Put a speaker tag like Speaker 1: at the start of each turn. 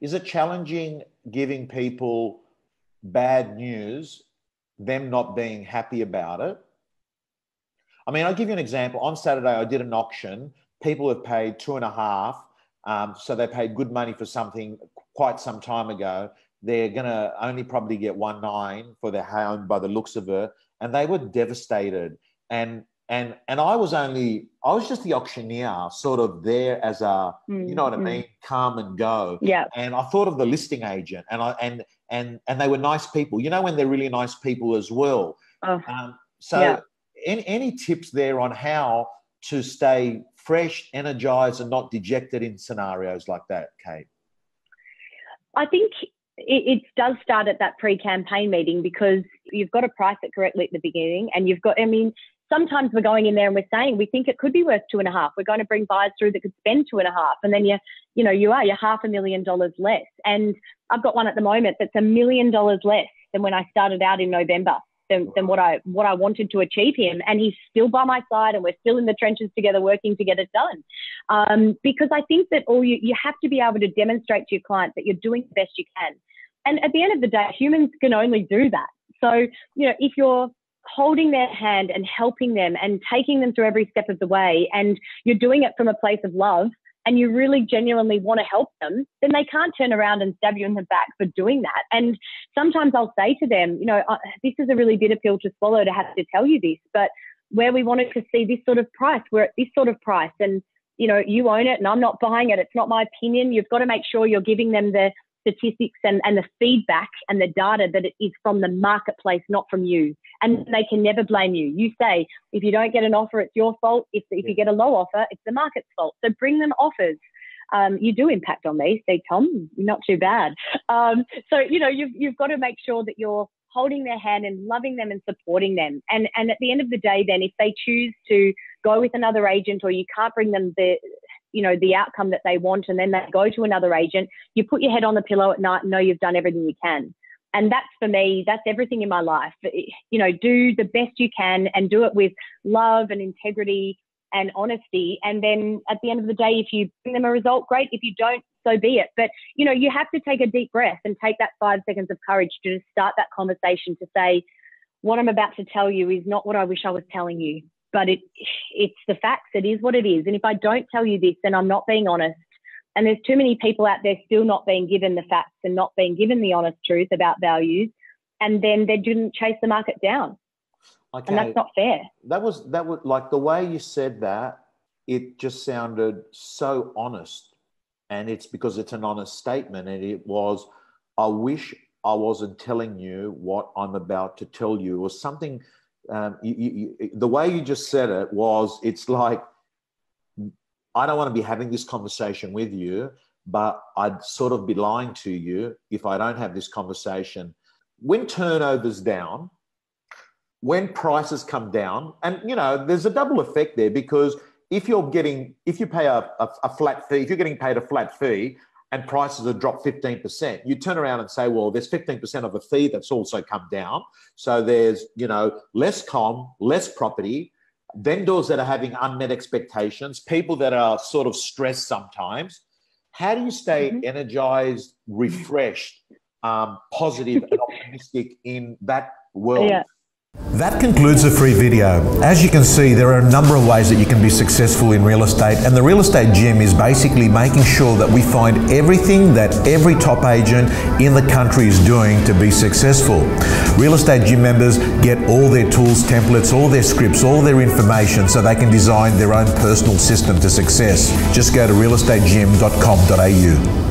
Speaker 1: Is it challenging giving people bad news, them not being happy about it? I mean, I'll give you an example. On Saturday, I did an auction. People have paid 2.5, so they paid good money for something quite some time ago. They're going to only probably get 1.9 for their home by the looks of it. And they were devastated. And I was just the auctioneer, sort of there as a, you know what I mean, come and go.
Speaker 2: Yeah.
Speaker 1: And I thought of the listing agent, and they were nice people. You know when they're really nice people as well. Any tips there on how to stay fresh, energized, and not dejected in scenarios like that, Kate?
Speaker 2: I think it does start at that pre-campaign meeting, because you've got to price it correctly at the beginning, and you've got, I mean, sometimes we're going in there and we're saying we think it could be worth 2.5. We're going to bring buyers through that could spend 2.5, and then you're $500,000 less. And I've got one at the moment that's $1 million less than when I started out in November, than what I wanted to achieve him. And he's still by my side, and we're still in the trenches together working to get it done. Because I think that you have to be able to demonstrate to your clients that you're doing the best you can. And at the end of the day, humans can only do that. So, if you're holding their hand and helping them and taking them through every step of the way, and you're doing it from a place of love, and you really genuinely want to help them, then they can't turn around and stab you in the back for doing that. And sometimes I'll say to them, this is a really bitter pill to swallow to have to tell you this, but where we wanted to see this sort of price, we're at this sort of price, and, you own it and I'm not buying it. It's not my opinion. You've got to make sure you're giving them the statistics and the feedback and the data that it is from the marketplace, not from you. And they can never blame you. You say, if you don't get an offer, it's your fault. If you get a low offer, it's the market's fault. So bring them offers. You do impact on me. Say, Tom, not too bad. You've got to make sure that you're holding their hand and loving them and supporting them. And at the end of the day, then, if they choose to go with another agent, or you can't bring them the outcome that they want, and then they go to another agent, you put your head on the pillow at night and know you've done everything you can. And that's, for me, that's everything in my life. Do the best you can, and do it with love and integrity and honesty. And then at the end of the day, if you bring them a result, great. If you don't, so be it. But, you have to take a deep breath and take that 5 seconds of courage to just start that conversation, to say, what I'm about to tell you is not what I wish I was telling you, but it's the facts. It is what it is. And if I don't tell you this, then I'm not being honest. And there's too many people out there still not being given the facts and not being given the honest truth about values. And then they didn't chase the market down. Okay. And that's not fair. That was
Speaker 1: like the way you said that, it just sounded so honest. And it's because it's an honest statement. And it was, I wish I wasn't telling you what I'm about to tell you, or something. The way you just said it was, it's like, I don't want to be having this conversation with you, but I'd sort of be lying to you if I don't have this conversation. When turnover's down, when prices come down, and, there's a double effect there, because if you pay a flat fee, if you're getting paid a flat fee and prices have dropped 15%, you turn around and say, well, there's 15% of a fee that's also come down. So there's, less less property, vendors that are having unmet expectations, people that are sort of stressed sometimes. How do you stay energized, refreshed, positive and optimistic in that world?
Speaker 2: Yeah.
Speaker 3: That concludes the free video. As you can see, there are a number of ways that you can be successful in real estate, and the Real Estate Gym is basically making sure that we find everything that every top agent in the country is doing to be successful. Real Estate Gym members get all their tools, templates, all their scripts, all their information, so they can design their own personal system to success. Just go to realestategym.com.au.